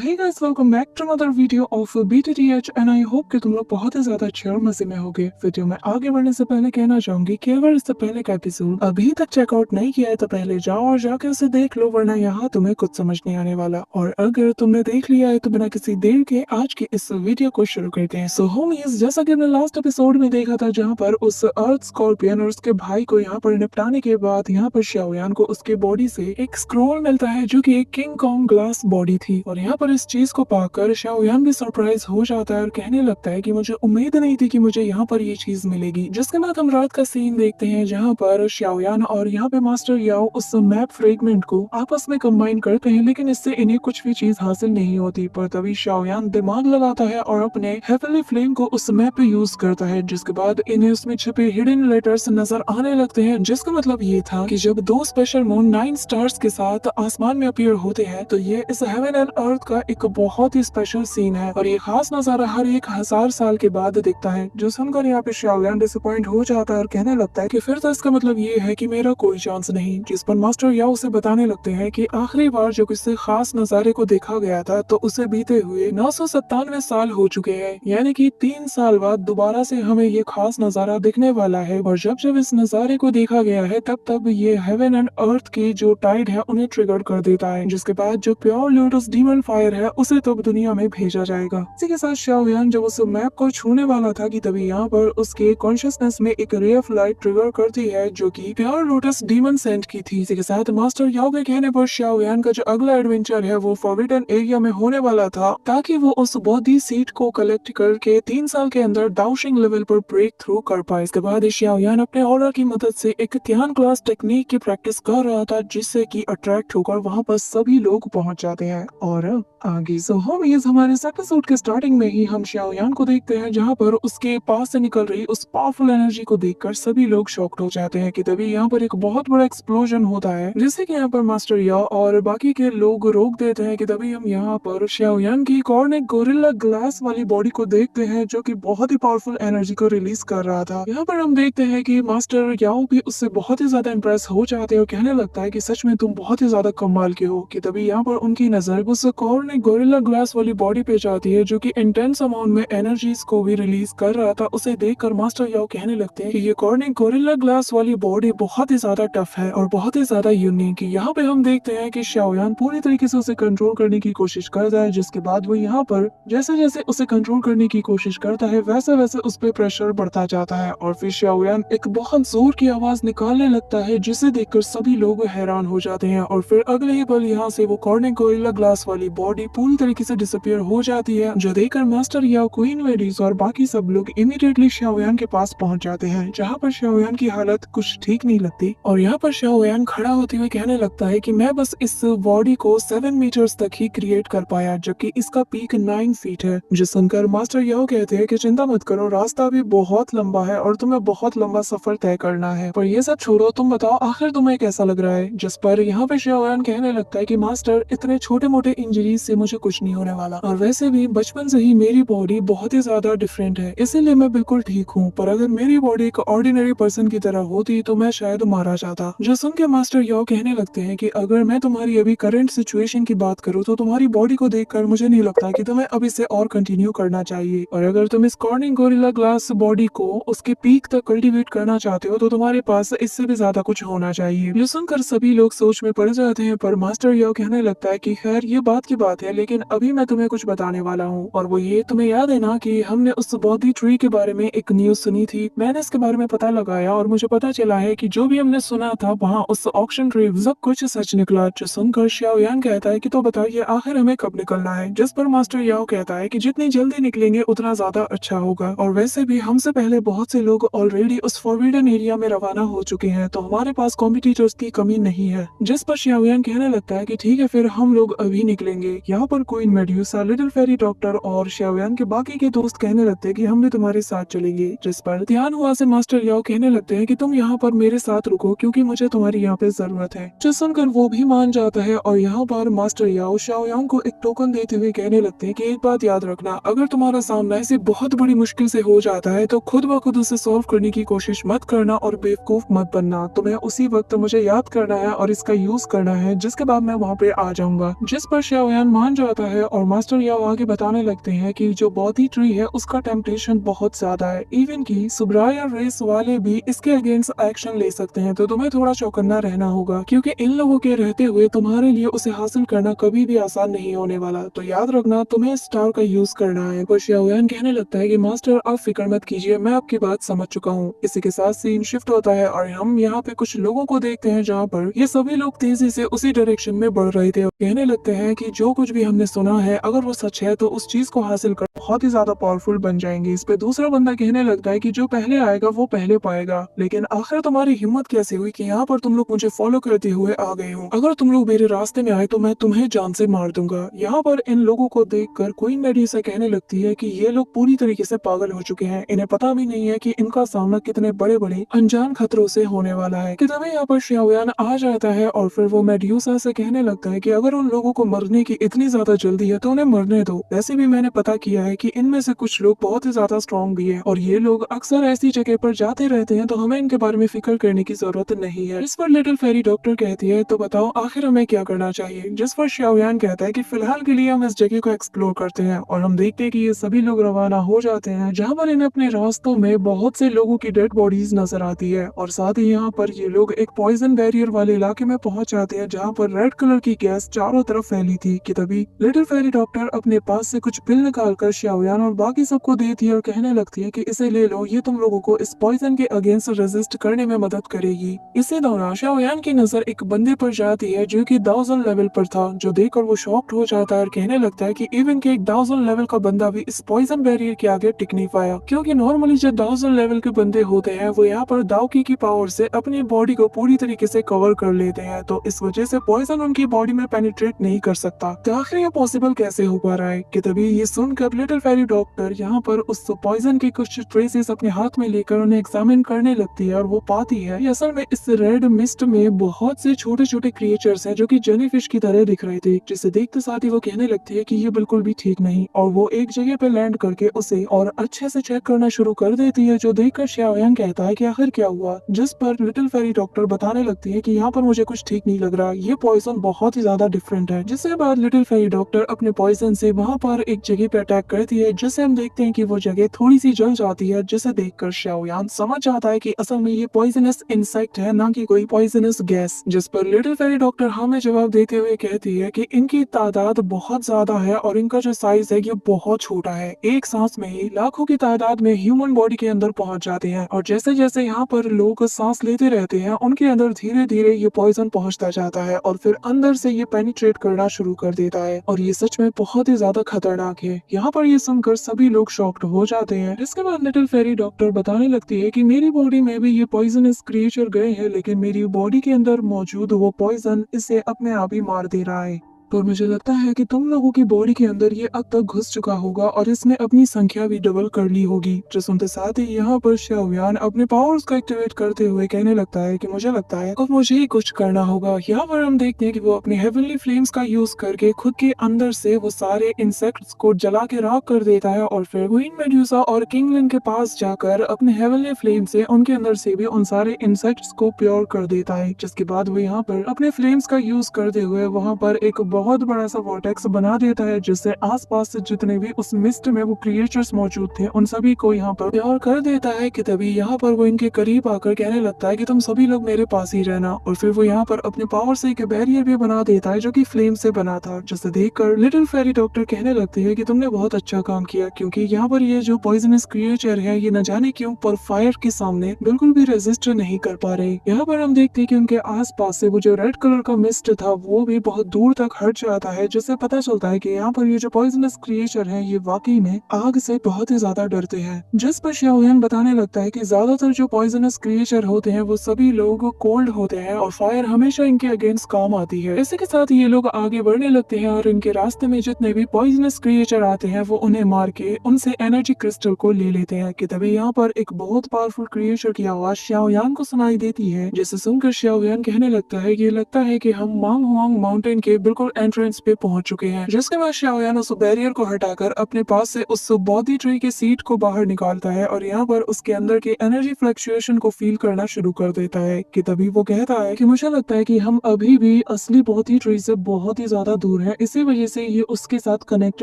Hey guys, welcome back to another video of BTTH and I hope कि तुम लोग बहुत ही ज्यादा अच्छे और मजे में होगे। वीडियो में आगे बढ़ने से पहले कहना चाहूंगी कि अगर इससे पहले का एपिसोड अभी तक चेकआउट नहीं किया है तो पहले जाओ और जाके उसे देख लो, वरना यहाँ तुम्हें कुछ समझ नहीं आने वाला। और अगर तुमने देख लिया है तो बिना किसी देर के आज की इस वीडियो को शुरू करते हैं। सो होमीज, जैसा कि हमने लास्ट एपिसोड में देखा था जहाँ पर उस अर्थ स्कॉर्पियन और उसके भाई को यहाँ पर निपटाने के बाद यहाँ पर शाओयान को उसके बॉडी से एक स्क्रोल मिलता है जो कि एक किंग कॉन्ग ग्लास बॉडी थी। और यहाँ पर इस चीज को पाकर शाओयान भी सरप्राइज हो जाता है और कहने लगता है कि मुझे उम्मीद नहीं थी कि मुझे यहाँ पर ये चीज मिलेगी। जिसके बाद हम रात का सीन देखते हैं जहाँ पर शाओयान और यहाँ पे मास्टर याओ उस मैप फ्रेगमेंट को आपस में कंबाइन करते हैं, लेकिन इससे इन्हें कुछ भी चीज हासिल नहीं होती। पर तभी शाओयान दिमाग लगाता है और अपने हेवनली फ्लेम को उस मैप पे यूज करता है, जिसके बाद इन्हें उसमें छिपे हिडन लेटर्स नजर आने लगते हैं। जिसका मतलब ये था कि जब दो स्पेशल मून 9 स्टार्स के साथ आसमान में अपीयर होते हैं तो ये इस हेवन एंड अर्थ का एक बहुत ही स्पेशल सीन है और ये खास नजारा हर 1000 साल के बाद दिखता है। जो सुनकर यहाँ पे शाओयान डिसअपॉइंट हो जाता है और कहने लगता है कि फिर तो इसका मतलब ये है कि मेरा कोई चांस नहीं। जिस पर मास्टर याओ उसे बताने लगते हैं कि आखिरी बार जब किसी खास नजारे को देखा गया था तो उसे बीते हुए 997 साल हो चुके हैं, यानी कि 3 साल बाद दोबारा से हमें ये खास नजारा दिखने वाला है। और जब जब इस नजारे को देखा गया है तब तब ये हेवन एंड अर्थ की जो टाइड है उन्हें ट्रिगर कर देता है, जिसके बाद जो प्योर लोटस डीमन फायर है उसे तब दुनिया में भेजा जाएगा। इसी के साथ शाओयान जब उस मैप को छूने वाला था कि तभी यहाँ पर उसके कॉन्शियसनेस में एक रे ऑफ लाइट ट्रिगर करती है जो कि प्योर लोटस डीमन सेंट की थी। इसी के साथ मास्टर याओ के कहने पर शाओयान का जो अगला एडवेंचर है वो फॉरबिडन एरिया में होने वाला था, ताकि वो उस बॉडी सीट को कलेक्ट करके 3 साल के अंदर दाउशिंग लेवल पर ब्रेक थ्रू कर पाए। इसके बाद शाओयान अपने ऑर्डर की मदद से एक ध्यान क्लास टेक्निक की प्रैक्टिस कर रहा था, जिससे कि अट्रैक्ट होकर वहाँ पर सभी लोग पहुँच जाते हैं। और आगे होमीज, हमारे इस एपिसोड के स्टार्टिंग में ही हम शाओयान को देखते हैं जहाँ पर उसके पास से निकल रही उस पावरफुल एनर्जी को देखकर सभी लोग शॉक्ड हो जाते हैं कि तभी यहाँ पर एक बहुत बड़ा एक्सप्लोजन होता है, जिससे कि यहाँ पर मास्टर याओ और बाकी के लोग रोक देते हैं कि तभी हम यहाँ पर शाओयान की एक और एक गोरिल्ला ग्लास वाली बॉडी को देखते हैं जो कि बहुत ही पावरफुल एनर्जी को रिलीज कर रहा था। यहाँ पर हम देखते हैं कि मास्टर याओ भी उससे बहुत ही ज्यादा इम्प्रेस हो जाते हैं और कहने लगता है कि सच में तुम बहुत ही ज्यादा कमाल के हो। कि तभी यहाँ पर उनकी नजर उस गोरिल्ला ग्लास वाली बॉडी पे जाती है जो कि इंटेंस अमाउंट में एनर्जीज को भी रिलीज कर रहा था। उसे देखकर मास्टर याओ कहने लगते हैं कि ये गोरिल्ला ग्लास वाली बॉडी बहुत ही ज्यादा टफ है और बहुत ही ज्यादा यूनिक। यहाँ पे हम देखते हैं कि शाओयान पूरी तरीके से उसे कंट्रोल करने की कोशिश करता है, जिसके बाद वो यहाँ पर जैसे जैसे उसे कंट्रोल करने की कोशिश करता है वैसे वैसे उस पर प्रेशर बढ़ता जाता है और फिर शाओयान एक बहुत जोर की आवाज निकालने लगता है, जिसे देखकर सभी लोग हैरान हो जाते हैं। और फिर अगले ही पल यहाँ से वो गोरिल्ला ग्लास वाली बॉडी पूरी तरीके से डिसअपियर हो जाती है, जो देखकर मास्टर याओ, क्वीन वेडीज और बाकी सब लोग इमीडिएटली शाओयान के पास पहुंच जाते हैं, जहाँ पर शाओयान की हालत कुछ ठीक नहीं लगती। और यहाँ पर शाओयान खड़ा होते हुए कहने लगता है कि मैं बस इस बॉडी को 7 मीटर्स तक ही क्रिएट कर पाया, जबकि इसका पीक 9 फीट है। जो सुनकर मास्टर याओ कहते हैं कि चिंता मत करो, रास्ता भी बहुत लंबा है और तुम्हें बहुत लंबा सफर तय करना है, पर ये सब छोड़ो, तुम बताओ आखिर तुम्हें कैसा लग रहा है। जिस पर यहाँ पे शाओयान कहने लगता है कि मास्टर, इतने छोटे मोटे इंजरीज से मुझे कुछ नहीं होने वाला और वैसे भी बचपन से ही मेरी बॉडी बहुत ही ज्यादा डिफरेंट है, इसीलिए मैं बिल्कुल ठीक हूँ। पर अगर मेरी बॉडी एक ऑर्डिनरी पर्सन की तरह होती तो मैं शायद मारा जाता। जो सुन के मास्टर याओ कहने लगते हैं कि अगर मैं तुम्हारी अभी करंट सिचुएशन की बात करूँ तो तुम्हारी बॉडी को देखकर मुझे नहीं लगता कि तुम्हें अब इसे और कंटिन्यू करना चाहिए, और अगर तुम इस गोरिल्ला ग्लास बॉडी को उसके पीक तक कल्टीवेट करना चाहते हो तो तुम्हारे पास इससे भी ज्यादा कुछ होना चाहिए। ये सुनकर सभी लोग सोच में पड़ जाते हैं, पर मास्टर याओ कहने लगता है कि खैर ये बात की बात है, लेकिन अभी मैं तुम्हें कुछ बताने वाला हूँ। और वो ये, तुम्हें याद है ना कि हमने उस बॉडी ट्री के बारे में एक न्यूज सुनी थी, मैंने इसके बारे में पता लगाया और मुझे पता चला है कि जो भी हमने सुना था वहाँ उस ऑक्शन ट्री सब कुछ सच निकला। जो सुनकर शाओयान कहता है कि तो बताइए आखिर हमें कब निकलना है। जिस पर मास्टर याओ कहता है कि जितनी जल्दी निकलेंगे उतना ज्यादा अच्छा होगा, और वैसे भी हमसे पहले बहुत से लोग ऑलरेडी उस फॉरबिडन एरिया में रवाना हो चुके हैं, तो हमारे पास कॉम्पिटिटर्स की कमी नहीं है। जिस पर शाओयान कहने लगता है कि ठीक है फिर हम लोग अभी निकलेंगे। यहाँ पर queen medusa, little fairy doctor और शाओयान के बाकी के दोस्त कहने लगते हैं कि हम भी तुम्हारे साथ चलेंगे। जिस पर ध्यान हुआ से मास्टर याओ कहने लगते हैं कि तुम यहाँ पर मेरे साथ रुको क्योंकि मुझे तुम्हारी यहाँ पे जरूरत है। जो सुनकर वो भी मान जाता है और यहाँ पर मास्टर याओ शाओयान को एक टोकन देते हुए कहने लगते हैं कि एक बात याद रखना, अगर तुम्हारा सामना ऐसी बहुत बड़ी मुश्किल से हो जाता है तो खुद ब खुद उसे सॉल्व करने की कोशिश मत करना और बेवकूफ मत बनना। तुम्हें उसी वक्त मुझे याद करना है और इसका यूज करना है, जिसके बाद मैं वहाँ पे आ जाऊंगा। जिस पर शाओयान मान जाता है और मास्टर याओ आगे बताने लगते हैं कि जो बॉडी ट्री है उसका टेम्पटेशन बहुत ज्यादा है, इवन की सुब्राया रेस वाले भी इसके अगेंस्ट एक्शन ले सकते हैं। तो तुम्हें थोड़ा चौकन्ना रहना होगा क्योंकि इन लोगों के रहते हुए तुम्हारे लिए उसे हासिल करना कभी भी आसान नहीं होने वाला। तो याद रखना तुम्हें स्टार का यूज करना है। पर शाओयान कहने लगता है कि मास्टर आप फिक्र मत कीजिए, मैं आपकी बात समझ चुका हूँ। इसी के साथ सीन शिफ्ट होता है और हम यहाँ पे कुछ लोगों को देखते हैं जहाँ पर ये सभी लोग तेजी से उसी डायरेक्शन में बढ़ रहे थे और कहने लगते हैं कि जो कुछ भी हमने सुना है अगर वो सच है तो उस चीज को हासिल कर बहुत ही ज्यादा पावरफुल बन जाएंगे। इस पे दूसरा बंदा कहने लगता है कि जो पहले आएगा वो पहले पाएगा। लेकिन आखिर तुम्हारी हिम्मत कैसे हुई कि यहाँ पर तुम लोग मुझे फॉलो करते हुए आ गए हो? अगर तुम लोग मेरे रास्ते में आए तो मैं तुम्हें जान से मार दूंगा। यहाँ पर इन लोगों को देखकर क्वीन मेडुसा कहने लगती है कि ये लोग पूरी तरीके से पागल हो चुके हैं, इन्हें पता भी नहीं है कि इनका सामना कितने बड़े बड़े अनजान खतरों से होने वाला है। कि तभी यहाँ पर शाओयान आ जाता है और फिर वो मेडुसा से कहने लगता है कि अगर उन लोगों को मरने की इतनी ज्यादा जल्दी है तो उन्हें मरने दो। वैसे भी मैंने पता किया है कि इनमें से कुछ लोग बहुत ही ज्यादा स्ट्रॉन्ग भी है और ये लोग अक्सर ऐसी जगह पर जाते रहते हैं, तो हमें इनके बारे में फिक्र करने की जरूरत नहीं है। इस पर लिटिल फेरी डॉक्टर कहती है तो बताओ आखिर हमें क्या करना चाहिए? जिस पर शाओयान कहता है कि फिलहाल के लिए हम इस जगह को एक्सप्लोर करते हैं और हम देखते हैं कि ये सभी लोग रवाना हो जाते हैं जहाँ पर इन्हें अपने रास्तों में बहुत से लोगों की डेड बॉडीज नजर आती है और साथ ही यहाँ पर ये लोग एक पॉइजन बैरियर वाले इलाके में पहुंच जाते हैं जहाँ पर रेड कलर की गैस चारों तरफ फैली थी। कि तभी लिटिल फेरी डॉक्टर अपने पास से कुछ पिल निकालकर शाओयान और बाकी सबको देती है और कहने लगती है कि इसे ले लो, ये तुम लोगों को इस पॉइजन के अगेंस्ट रेजिस्ट करने में मदद करेगी। इसी दौरान शाओयान की नजर एक बंदे पर जाती है जो कि 1000 लेवल पर था, जो देखकर वो शॉक्ड हो जाता है और कहने लगता है कि इवन के एक 1000 लेवल का बंदा भी इस पॉइजन बैरियर के आगे टिक नहीं पाया, क्योंकि नॉर्मली जो 1000 लेवल के बंदे होते हैं वो यहाँ पर दाओकी की पावर से अपनी बॉडी को पूरी तरीके से कवर कर लेते हैं, तो इस वजह से पॉइजन उनकी बॉडी में पेनिट्रेट नहीं कर सकता। तो आखिर ये पॉसिबल कैसे हो पा रहा है? कि तभी ये सुनकर लिटिल फेरी डॉक्टर यहाँ पर उस पॉइजन के कुछ ट्रेसेस अपने हाथ में लेकर उन्हें एग्जामिन करने लगती है और वो पाती है कि असल में इस रेड मिस्ट में बहुत से छोटे छोटे क्रिएचर्स हैं जो कि जेलीफिश की तरह दिख रहे थे, जिसे देखते साथ ही वो कहने लगती है कि ये बिल्कुल भी ठीक नहीं और वो एक जगह पे लैंड करके उसे और अच्छे से चेक करना शुरू कर देती है, जो देखकर शाओयान कहता है कि आखिर क्या हुआ? जिस पर लिटिल फेरी डॉक्टर बताने लगती है कि यहाँ पर मुझे कुछ ठीक नहीं लग रहा, ये पॉइजन बहुत ही ज्यादा डिफरेंट है। जिसके बाद लिटिल फेरी डॉक्टर अपने पॉइजन से वहाँ पर एक जगह पे अटैक करती है, जिससे हम देखते हैं कि वो जगह थोड़ी सी जल जाती है, जिसे देखकर शाओयान समझ जाता है कि असल में ये पॉइजनस इंसेक्ट है, ना कि कोई पॉइजनस गैस। जिस पर लिटिल फेरी डॉक्टर हमें जवाब देते हुए कहती है कि इनकी तादाद बहुत ज्यादा है और इनका जो साइज है ये बहुत छोटा है, एक सांस में ही लाखों की तादाद में ह्यूमन बॉडी के अंदर पहुंच जाते हैं और जैसे जैसे यहाँ पर लोग सांस लेते रहते हैं उनके अंदर धीरे धीरे ये पॉइजन पहुंचता जाता है और फिर अंदर से ये पेनिट्रेट करना शुरू कर देता है और ये सच में बहुत ही ज्यादा खतरनाक है। यहाँ पर ये सुनकर सभी लोग शॉक्ड हो जाते हैं। इसके बाद लिटिल फेरी डॉक्टर बताने लगती है कि मेरी बॉडी में भी ये पॉइजनस क्रिएचर गए हैं, लेकिन मेरी बॉडी के अंदर मौजूद वो पॉइजन इसे अपने आप ही मार दे रहा है। पर मुझे लगता है कि तुम लोगों की बॉडी के अंदर ये अब तक घुस चुका होगा और इसने अपनी संख्या भी डबल कर ली होगी। जो सुनते साथ ही यहाँ पर शाओयान अपने पावर्स को एक्टिवेट करते हुए कहने लगता है कि मुझे लगता है अब मुझे ही कुछ करना होगा। यहाँ पर हम देखते हैं कि वो अपने हेवनली फ्लेम्स का यूज करके खुद के अंदर से वो सारे इंसेक्ट्स को जला के राख कर देता है और फिर क्वीन मेडुसा और किंग लिन के पास जाकर अपने हेवनली फ्लेम से उनके अंदर से भी उन सारे इंसेक्ट्स को प्योर कर देता है। जिसके बाद वो यहाँ पर अपने फ्लेम्स का यूज करते हुए वहाँ पर एक बहुत बड़ा सा वॉर्टेक्स बना देता है, जिससे आसपास से जितने भी उस मिस्ट में वो क्रिएचर्स मौजूद थे उन सभी को यहाँ पर प्योर कर देता है। कि तभी यहाँ पर वो इनके करीब आकर कहने लगता है कि तुम सभी लोग मेरे पास ही रहना और फिर वो यहाँ पर अपने पावर से एक बैरियर भी बना देता है जो कि फ्लेम से बना था, जिसे देखकर लिटिल फेरी डॉक्टर कहने लगती है कि तुमने बहुत अच्छा काम किया, क्योंकि यहाँ पर ये जो पॉइजनस क्रिएचर है ये न जाने क्यों पर फायर के सामने बिल्कुल भी रेजिस्ट नहीं कर पा रहे। यहाँ पर हम देखते हैं कि उनके आसपास से वो जो रेड कलर का मिस्ट था वो भी बहुत दूर तक हट जाता है, जिससे पता चलता है कि यहाँ पर ये जो पॉइजनस क्रिएचर है ये वाकई में आग से बहुत ही ज्यादा डरते हैं। जिस पर शाओयान बताने लगता है कि ज्यादातर जो पॉइजनस क्रिएचर होते हैं वो सभी लोग कोल्ड होते हैं और फायर हमेशा इनके अगेंस्ट काम आती है। इसी के साथ ये लोग आगे बढ़ने लगते हैं और इनके रास्ते में जितने भी पॉइजनस क्रिएचर आते हैं वो उन्हें मार के उनसे एनर्जी क्रिस्टल को ले लेते हैं। कि तभी यहाँ पर एक बहुत पावरफुल क्रिएचर की आवाज शाओयान को सुनाई देती है, जिसे सुनकर शाओयान कहने लगता है कि लगता है कि हम मांग हुआंग माउंटेन के बिल्कुल एंट्रेंस पे पहुंच चुके हैं, जिसके बाद शाओयान उस बैरियर को हटाकर अपने पास से उस बॉडी ट्री के सीट को बाहर निकालता है और यहाँ पर उसके अंदर के एनर्जी फ्लक्चुएशन को फील करना शुरू कर देता है कि तभी वो कहता है कि मुझे लगता है कि हम अभी भी असली बॉडी ट्री से बहुत ही ज्यादा दूर हैं, इसी वजह से ये उसके साथ कनेक्ट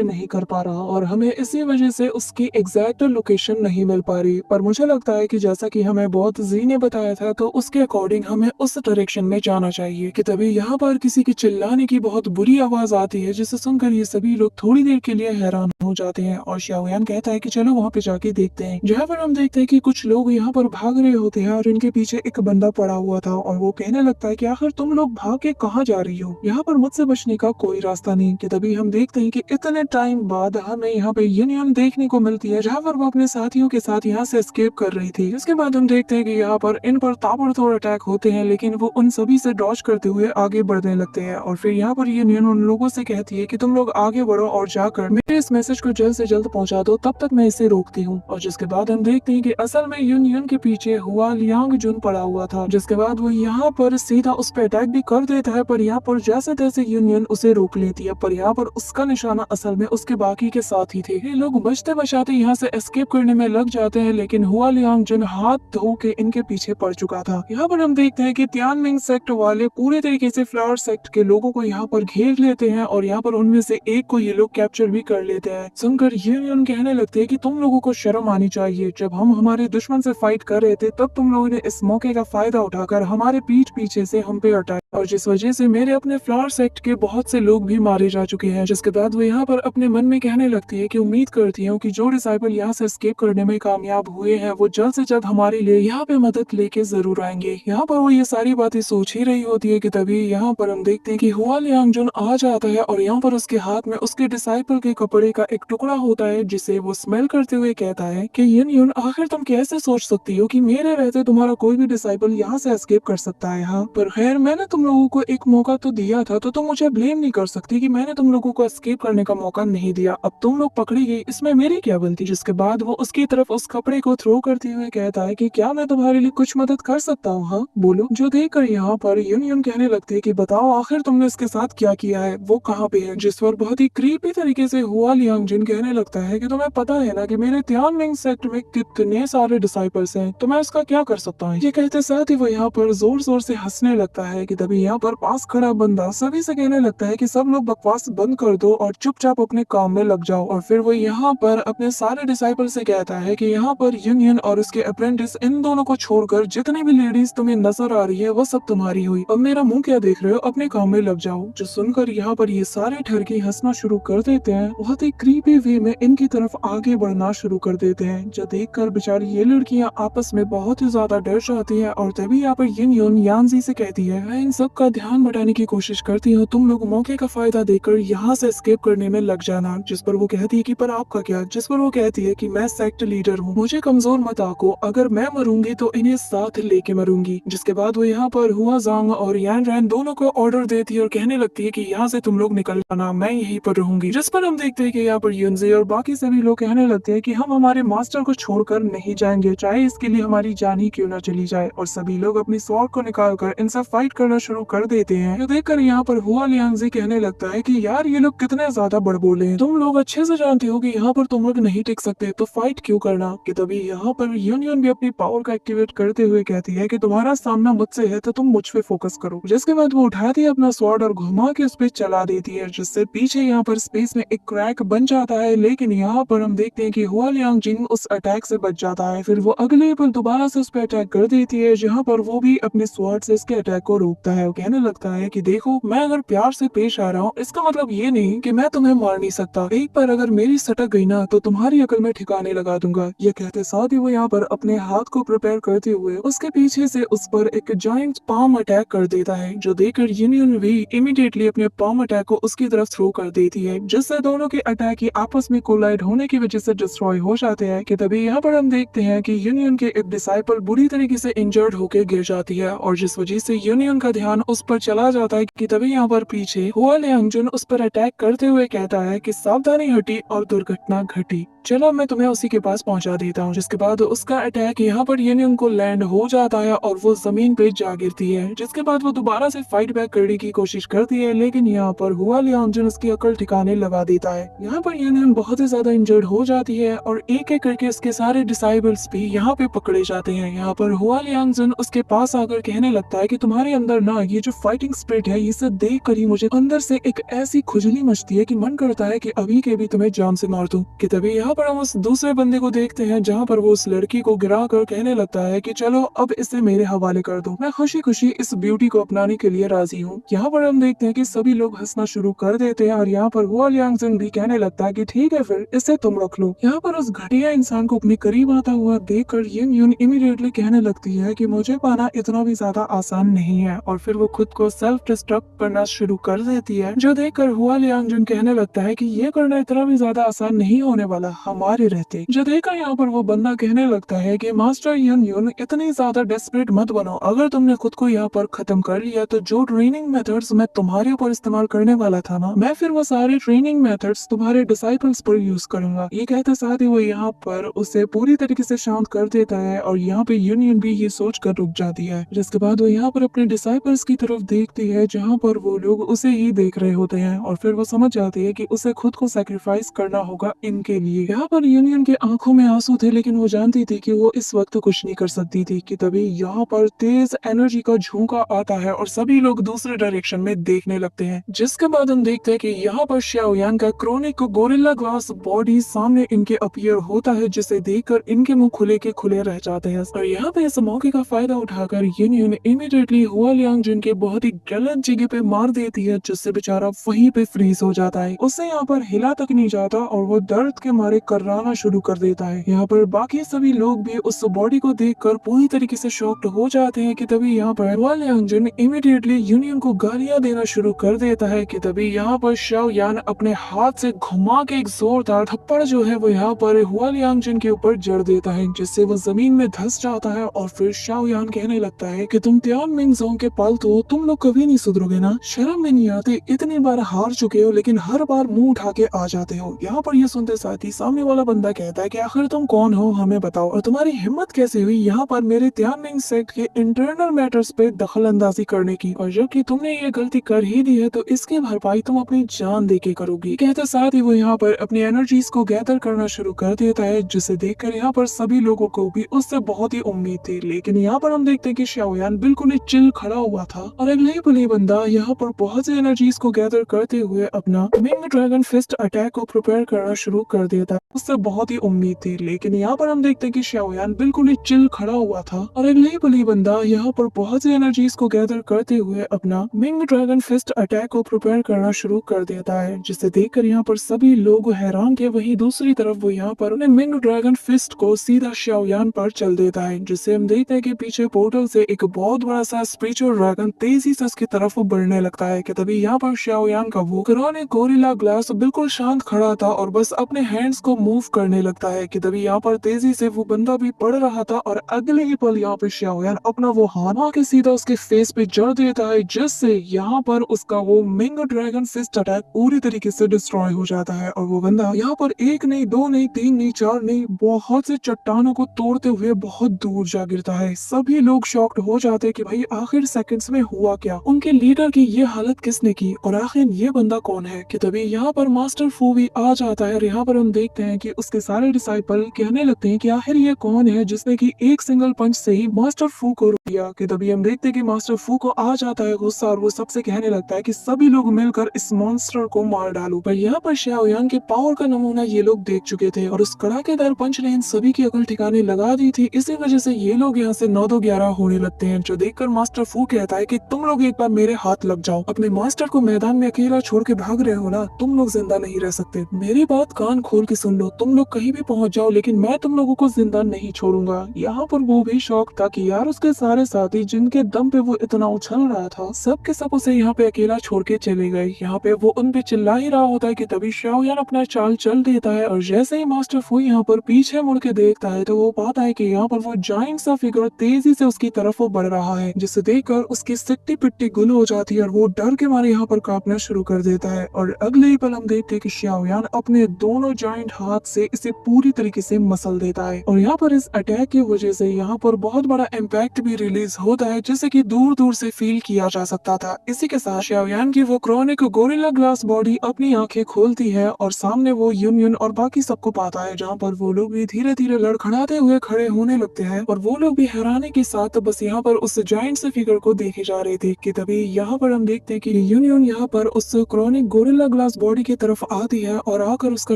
नहीं कर पा रहा और हमें इसी वजह से उसकी एग्जैक्ट लोकेशन नहीं मिल पा रही। पर मुझे लगता है कि जैसा कि हमें बहुत जी ने बताया था तो उसके अकॉर्डिंग हमें उस डायरेक्शन में जाना चाहिए कि तभी यहाँ पर किसी की चिल्लाने की बहुत बुरी आवाज आती है, जिसे सुनकर ये सभी लोग थोड़ी देर के लिए हैरान हो जाते हैं और शाओयान कहता है कि चलो वहाँ पे जाके देखते हैं। जहाँ पर हम देखते हैं कि कुछ लोग यहाँ पर भाग रहे होते हैं और इनके पीछे एक बंदा पड़ा हुआ था और वो कहने लगता है कि आखिर तुम लोग भाग के कहाँ जा रही हो, यहाँ पर मुझसे बचने का कोई रास्ता नहीं। कि तभी हम देखते हैं कि इतने टाइम बाद हमें यहाँ पे यूनियन देखने को मिलती है, जहाँ पर वो अपने साथियों के साथ यहाँ से एस्केप कर रही थी। इसके बाद हम देखते हैं कि यहाँ पर इन पर ताबड़तोड़ अटैक होते हैं, लेकिन वो उन सभी से डॉज करते हुए आगे बढ़ने लगते हैं और फिर यहाँ पर यूनियन उन लोगों से कहती है कि तुम लोग आगे बढ़ो और जाकर मेरे इस मैसेज को जल्द से जल्द पहुंचा दो, तब तक मैं इसे रोकती हूँ। और जिसके बाद हम देखते हैं कि असल में यूनियन के पीछे हुआ लियांग जुन पड़ा हुआ था, जिसके बाद वो यहाँ पर सीधा उस पर अटैक भी कर देता है, पर यहाँ पर जैसे तैसे यूनियन उसे रोक लेती है। पर यहाँ पर उसका निशाना असल में उसके बाकी के साथ ही थे। ये लोग बचते बचाते यहाँ से एस्केप करने में लग जाते हैं, लेकिन हुआ लियांग जुन हाथ धो के इनके पीछे पड़ चुका था। यहाँ पर हम देखते हैं कि तियानमिंग सेक्ट वाले पूरे तरीके से फ्लावर सेक्ट के लोगों को यहाँ पर घेर लेते हैं और यहाँ पर उनमें से एक को ये लोग कैप्चर भी कर लेते हैं। सुनकर यूनियन कहने लगते हैं कि तुम लोगों को शर्म आनी चाहिए, जब हम हमारे दुश्मन से फाइट कर रहे थे तब तुम लोगों ने इस मौके का फायदा उठाकर हमारे पीठ पीछे से हम पे अटैक, और जिस वजह से मेरे अपने फ्लावर सेक्ट के बहुत से लोग भी मारे जा चुके हैं। जिसके बाद वो यहाँ पर अपने मन में कहने लगती है कि उम्मीद करती हूँ कि जो डिसाइपल यहाँ से एस्केप करने में कामयाब हुए हैं वो जल्द से जल्द हमारे लिए यहाँ पे मदद लेके जरूर आएंगे। यहाँ पर वो ये सारी बातें सोच ही रही होती है कि तभी यहाँ पर हम देखते हैं कि हुआ लियांग जुन आ जाता है और यहाँ पर उसके हाथ में उसके डिसाइपल के कपड़े का एक टुकड़ा होता है, जिसे वो स्मेल करते हुए कहता है कि यूनियन आखिर तुम कैसे सोच सकती हो कि मेरे रहते तुम्हारा कोई भी डिसाइपल यहाँ से एस्केप कर सकता है। हाँ, पर खैर मैंने तुम लोगों को एक मौका तो दिया था, तो तुम मुझे ब्लेम नहीं कर सकती कि मैंने तुम लोगों को एस्केप करने का मौका नहीं दिया। अब तुम लोग पकड़ी गई, इसमें मेरी क्या गलती। जिसके बाद वो उसकी तरफ उस कपड़े को थ्रो करते हुए कहता है कि क्या मैं तुम्हारे लिए कुछ मदद कर सकता हूँ, हाँ बोलो। जो देखकर यहाँ पर यूनियन कहने लगती है कि बताओ आखिर तुमने इसके साथ क्या किया है, वो कहाँ पे है। जिस पर बहुत ही क्रीपी तरीके से हुआ लियांग जिन कहने लगता है कि तुम्हें पता है ना कि मेरे तियानमिंग सेक्ट में कितने सारे डिसाइपल्स हैं, तो मैं उसका क्या कर सकता हूँ। ये कहते साथ ही वो यहाँ पर जोर जोर से हंसने लगता है कि तभी यहाँ पर पास खड़ा बंदा सभी से कहने लगता है कि सब लोग बकवास बंद कर दो और चुपचाप अपने काम में लग जाओ। और फिर वो यहाँ पर अपने सारे डिसाइपल से कहता है कि यहाँ पर यूनियन और उसके अप्रेंटिस इन दोनों को छोड़कर जितनी भी लेडीज तुम्हें नजर आ रही है वो सब तुम्हारी हुई। अब मेरा मुंह क्या देख रहे हो, अपने काम में लग जाओ। जो सुनकर यहाँ पर ये सारे ठरकी हंसना शुरू कर देते हैं, बहुत ही क्रीपी वे में इनकी तरफ आगे बढ़ना शुरू कर देते हैं। जो देखकर बेचारी ये लड़कियां आपस में बहुत ही ज्यादा डर जाती है और तभी यहाँ पर यूनियन यानजी से कहती है मैं इन सब का ध्यान बटाने की कोशिश करती हूँ, तुम लोग मौके का फायदा देकर यहाँ से एस्केप करने में लग जाना। जिस पर वो कहती है कि पर आपका क्या। जिस पर वो कहती है कि मैं सेक्ट लीडर हूँ, मुझे कमजोर मत आको, अगर मैं मरूंगी तो इन्हें साथ लेके मरूंगी। जिसके बाद वो यहाँ पर हुआ जांग और यान रैन दोनों को ऑर्डर देती है और कहने लगती है कि यहाँ से तुम लोग निकल जाना, मैं यहीं पर रहूंगी। जिस पर हम देखते हैं कि यहाँ पर युनजे और बाकी सभी लोग कहने लगते हैं कि हम हमारे मास्टर को छोड़कर नहीं जाएंगे, चाहे इसके लिए हमारी जान ही क्यों ना चली जाए। और सभी लोग अपनी स्वॉर्ड को निकालकर इनसे फाइट करना शुरू कर देते हैं। ये देखकर यहाँ पर हुआ लियांगजी कहने लगता है कि यार ये लोग कितने ज्यादा बड़बोले हैं, तुम लोग अच्छे से जानते हो कि यहाँ पर तुम लोग नहीं टिक सकते, तो फाइट क्यों करना। कि तभी यहाँ पर यूनियन भी अपनी पावर का एक्टिवेट करते हुए कहती है कि तुम्हारा सामना मुझसे है तो तुम मुझ पे फोकस करो। जिसके बाद वो उठाती है अपना स्वॉर्ड और घुमा के उस पे चला देती है, जिससे पीछे यहाँ पर स्पेस में एक क्रैक बन जाता है। लेकिन यहाँ पर हम देखते हैं कि हुआ लियांग जिंग उस अटैक से बच जाता है। फिर वो अगले पल दोबारा से उस पे अटैक कर देती है, जहाँ पर वो भी अपने स्वॉर्ड से इसके अटैक को रोकता है। वो कहने लगता है कि देखो मैं अगर प्यार से पेश आ रहा हूँ इसका मतलब ये नहीं कि मैं तुम्हें मार नहीं सकता, एक बार अगर मेरी सटक गई ना तो तुम्हारी अकल में ठिकाने लगा दूंगा। ये कहते साथ ही वो यहाँ पर अपने हाथ को प्रिपेयर करते हुए उसके पीछे से उस पर एक जॉइंट पाम अटैक कर देता है, जो देखकर यूनियन भी इमीडिएटली अपने पाम अटैक को उसकी तरफ थ्रो कर देती है, जिससे दोनों के अटैक ही आपस में कोलाइड होने की वजह से डिस्ट्रॉय हो जाते हैं। कि तभी यहाँ पर हम देखते हैं कि यूनियन के एक डिसाइपल बुरी तरीके से इंजर्ड होकर गिर जाती है और जिस वजह से यूनियन का ध्यान उस पर चला जाता है। कि तभी यहाँ पर पीछे हुआ लियांग जुन उस पर अटैक करते हुए कहता है कि सावधानी हटी और दुर्घटना घटी। चलो मैं तुम्हें उसी के पास पहुंचा देता हूँ। जिसके बाद उसका अटैक यहाँ पर यूनियन को लैंड हो जाता है और वो जमीन पे जा गिरती है। जिसके बाद वो दोबारा से फाइट बैक करने की कोशिश करती है, लेकिन यहाँ पर हुआ लियांगजन उसकी अकल ठिकाने लगा देता है। यहाँ पर यूनियन बहुत ही ज्यादा इंजर्ड हो जाती है और एक एक करके उसके सारे डिसाइबल्स भी यहाँ पे पकड़े जाते हैं। यहाँ पर हुआ लियांगजन उसके पास आकर कहने लगता है कि तुम्हारे अंदर ना ये जो फाइटिंग स्पिरिट है, इसे देख कर ही मुझे अंदर से एक ऐसी खुजली मचती है कि मन करता है कि अभी के भी तुम्हें जान से मार दूं। कि तभी यहाँ पर हम उस दूसरे बंदे को देखते हैं जहाँ पर वो उस लड़की को गिरा कर कहने लगता है कि चलो अब इसे मेरे हवाले कर दो, मैं खुशी खुशी इस ब्यूटी को अपनाने के लिए राजी हूँ। यहाँ पर हम देखते हैं कि सभी लोग हंसना शुरू कर देते हैं और यहाँ पर हुआ लियांगजन भी कहने लगता है कि ठीक है फिर इसे तुम रख लो। यहाँ पर उस घटिया इंसान को अपने करीब आता हुआ देखकर यून इमीडिएटली कहने लगती है कि मुझे पाना इतना भी ज्यादा आसान नहीं है और फिर वो खुद को सेल्फ डिस्ट्रक्ट करना शुरू कर देती है, जो देखकर हुआ लियांगजन कहने लगता है कि ये करना इतना भी ज्यादा आसान नहीं होने वाला हमारे रहते। जो देखकर यहाँ पर वो बंदा कहने लगता है कि मास्टर यून इतनी ज्यादा डेस्परेट मत बनो, अगर तुमने खुद को यहाँ पर खत्म कर लिया तो जो ट्रेनिंग मेथड्स मैं तुम्हारे ऊपर इस्तेमाल करने वाला था ना, मैं फिर वो सारे ट्रेनिंग मेथड्स तुम्हारे डिसाइपल्स पर यूज करूंगा। ये कहते साथ ही वो यहाँ पर उसे पूरी तरीके से शांत कर देता है और यहाँ पे यूनियन भी ये सोच कर रुक जाती है। जिसके बाद वो यहाँ पर अपने डिसाइपल्स की तरफ देखती है जहाँ पर वो लोग उसे ही देख रहे होते हैं और फिर वो समझ जाती है कि उसे खुद को सैक्रिफाइस करना होगा इनके लिए। यहाँ पर यूनियन के आंखों में आंसू थे, लेकिन वो जानती थी कि वो इस वक्त कुछ नहीं कर सकती थी। कि तभी यहाँ पर तेज एनर्जी का झोंका आता है और सभी लोग दूसरे डायरेक्शन में देखने लगते हैं। जिसके बाद हम देखते हैं कि यहाँ पर शाओयान का क्रोनिक गोरिल्ला ग्लास बॉडी सामने इनके अपीयर होता है, जिसे देखकर इनके मुंह खुले के खुले रह जाते हैं। और यहाँ पे इस मौके का फायदा उठाकर यूनियन इमीडिएटली हुआ लियांगजन के बहुत ही गलत जगह पे मार देती है, जिससे बेचारा वहीं पे फ्रीज हो जाता है। उसे यहाँ पर हिला तक नहीं जाता और वो दर्द के मारे कर्राना शुरू कर देता है। यहाँ पर बाकी सभी लोग भी उस बॉडी को देखकर पूरी तरीके से शॉक्ड हो जाते हैं। कि तभी यहाँ पर हुआ लियांगजन इमीडिएटली यूनियन को गालियां देना शुरू कर देता है। कि तभी यहाँ पर शाओयान अपने हाथ से घुमा के एक जोरदार थप्पड़ जो है वो यहाँ पर हुआ लियांगजन के ऊपर जड़ देता है, जिससे वो जमीन में धंस जाता है। और फिर शाओयान कहने लगता है कि तुम त्यान मिंगजों के पालतू हो, तुम लोग कभी नहीं सुधरोगे ना, शर्म में नहीं आते, इतनी बार हार चुके हो लेकिन हर बार मुंह उठा के आ जाते हो। यहाँ पर ये सुनते साथ ही सामने वाला बंदा कहता है कि आखिर तुम कौन हो, हमें बताओ, और तुम्हारी हिम्मत कैसे हुई यहाँ पर मेरे त्यानमिंग सेक्ट के इंटरनल मैटर्स पे दखल अंदाजी करने की, और जबकि तुमने ये गलती कर ही दी है तो इसकी भरपाई तुम अपनी जान दे के करोगी। कहते साथ ही वो यहाँ पर अपनी एनर्जीज को गैदर करना शुरू कर देता है, जिसे देखकर यहाँ पर सभी लोगों को भी उससे बहुत ही उम्मीद थी। लेकिन यहाँ पर हम देखते हैं कि शाओयान बिल्कुल ही चिल खड़ा हुआ था और अगले ही पल बंदा यहाँ पर बहुत सी एनर्जीज को गैदर करते हुए अपना मिंग ड्रैगन फिस्ट अटैक को प्रिपेयर करना शुरू कर देता है। उससे बहुत ही उम्मीद थी, लेकिन यहाँ पर हम देखते हैं कि शाओयान बिल्कुल ही चिल खड़ा हुआ था और अगले ही पल बंदा यहाँ पर बहुत सी एनर्जीज को गैदर करते हुए अपना मिंग ड्रैगन फिस्ट अटैक को प्रिपेयर करना शुरू कर देता है, जिसे देखकर यहाँ पर सभी लोग हैरान थे। वहीं दूसरी तरफ वो यहाँ पर उन्हें मिंग ड्रैगन फिस्ट को सीधा शाओयान पर चल देता है, जिससे हम देखते हैं कि पीछे पोर्टल से एक बहुत बड़ा सा स्पिरिचुअल ड्रैगन तेजी से उसकी तरफ बढ़ने लगता है। कि तभी यहाँ पर शाओयान का वो पुराने गोरिल्ला ग्लास बिल्कुल शांत खड़ा था और बस अपने हैंड्स को मूव करने लगता है। कि तभी यहाँ पर तेजी से वो बंदा भी पड़ रहा था और अगले ही पल यहाँ पर शाओयान अपना वो हाथ के सीधा उसके फेस पे जड़ देता है, जिससे यहाँ पर उसका वो मिंग ड्रैगन फिस्ट अटैक पूरी तरीके से डिस्ट्रॉय हो जाता है। और वो बंदा यहाँ पर एक नहीं, दो नहीं, तीन नहीं, चार नहीं, बहुत से चट्टानों को तोड़ते हुए बहुत दूर जा गिरता है। सभी लोग शॉक्ड हो जाते हैं कि भाई आखिर सेकंड्स में हुआ क्या, उनके लीडर की ये हालत किसने की और आखिर ये बंदा कौन है। कि तभी यहाँ पर मास्टर फू भी आ जाता है और यहाँ पर हम देखते हैं कि उसके सारे डिसाइपल कहने लगते हैं कि आखिर ये कौन है जिसने की एक सिंगल पंच से ही मास्टर फू को रोक दिया। कि तभी हम देखते हैं कि मास्टर फू को आ जाता है गुस्सा और वो सबसे कहने लगता है कि सभी लोग मिलकर इस मॉन्स्टर को मार डालो। पर यहाँ पर शाओयान के पावर का नमूना ये लोग देख चुके थे और उस कड़ाकेदार पंच ने इन सभी की अकल ठिकाने लगा दी थी। इसी वजह से ये लोग यहाँ से 9-2-11 होने लगते हैं, जो देखकर मास्टर फू कहता है कि तुम लोग एक बार मेरे हाथ लग जाओ, अपने मास्टर को मैदान में अकेला छोड़ के भाग रहे हो ना, तुम लोग जिंदा नहीं रह सकते। मेरी बात कान खोल के सुन लो, तुम लोग कहीं भी पहुंच जाओ लेकिन मैं तुम लोगों को जिंदा नहीं छोड़ूंगा। यहाँ पर वो भी शौक था कि यार उसके सारे साथी जिनके दम पे वो इतना उछल रहा था, सब के सब उसे यहाँ पे अकेला छोड़ के चले गए। यहाँ पे वो उन पे चिल्ला ही रहा होता है कि तभी शाओयान अपना चाल चल देता है और जैसे ही मास्टर फू यहाँ पर पीछे मुड़ के देखता है तो वो पाता है कि यहाँ पर वो जाइंट सा फिगर तेजी से उसकी तरफ वो बढ़ रहा है, जिसे देखकर उसकी सिट्टी पिट्टी गुल हो जाती है और वो डर के मारे यहाँ पर कांपना शुरू कर देता है। और अगले ही पल हम देखते हैं कि शाओयान अपने दोनों जाइंट जायंट हाथ से इसे पूरी तरीके से मसल देता है और यहाँ पर इस अटैक की वजह से यहाँ पर बहुत बड़ा इम्पैक्ट भी रिलीज होता है जिसे कि दूर दूर से फील किया जा सकता था। इसी के साथ शाओयान की वो क्रॉनिक गोरिल्ला ग्लास बॉडी अपनी आंखें खोलती है और सामने वो यूनियन और बाकी सबको पाता है, जहाँ पर वो लोग भी धीरे धीरे लड़खड़ाते हुए खड़े होने लगते हैं और वो लोग भी हैरानी के साथ बस यहाँ पर उस जायंट से फिगर को देखे जा रहे थे कि तभी यहाँ पर हम देखते हैं कि यूनियन यहाँ पर उस क्रॉनिक गोरिल्ला ग्लास बॉडी की तरफ आती है और आकर उसका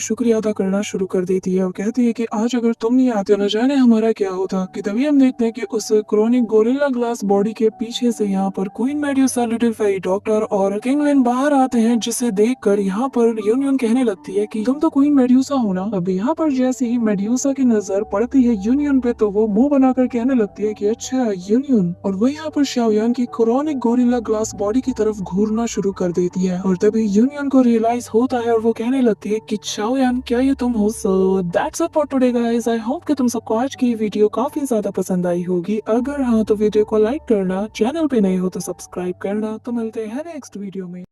शुक्रिया अदा करना शुरू कर देती है और कहती है कि आज अगर तुम नहीं आते न जाने हमारा क्या होता। कि तभी हम देखते हैं कि उस क्रॉनिक गोरिल्ला ग्लास बॉडी के पीछे से यहाँ पर queen medusa, little fairy doctor और किंग लिन बाहर आते हैं, जिसे देखकर यहाँ पर यूनियन कहने लगती है कि तुम तो क्वीन मेड्यूसा हो ना। अब यहाँ पर जैसे ही मेड्यूसा की नजर पड़ती है यूनियन पे तो वो मुंह बनाकर कहने लगती है कि अच्छा यूनियन, और वो यहाँ पर शाओयान की क्रॉनिक गोरिल्ला ग्लास बॉडी की तरफ घूरना शुरू कर देती है और तभी यूनियन को रियलाइज होता है और वो कहने लगती है कि शाओयान क्या ये तुम हो। So that's it for today guys, I hope कि तुम सबको आज की वीडियो काफी ज्यादा पसंद आई होगी। अगर हाँ तो वीडियो को लाइक करना, चैनल पे नए हो तो सब्सक्राइब करना। तो मिलते हैं नेक्स्ट वीडियो में।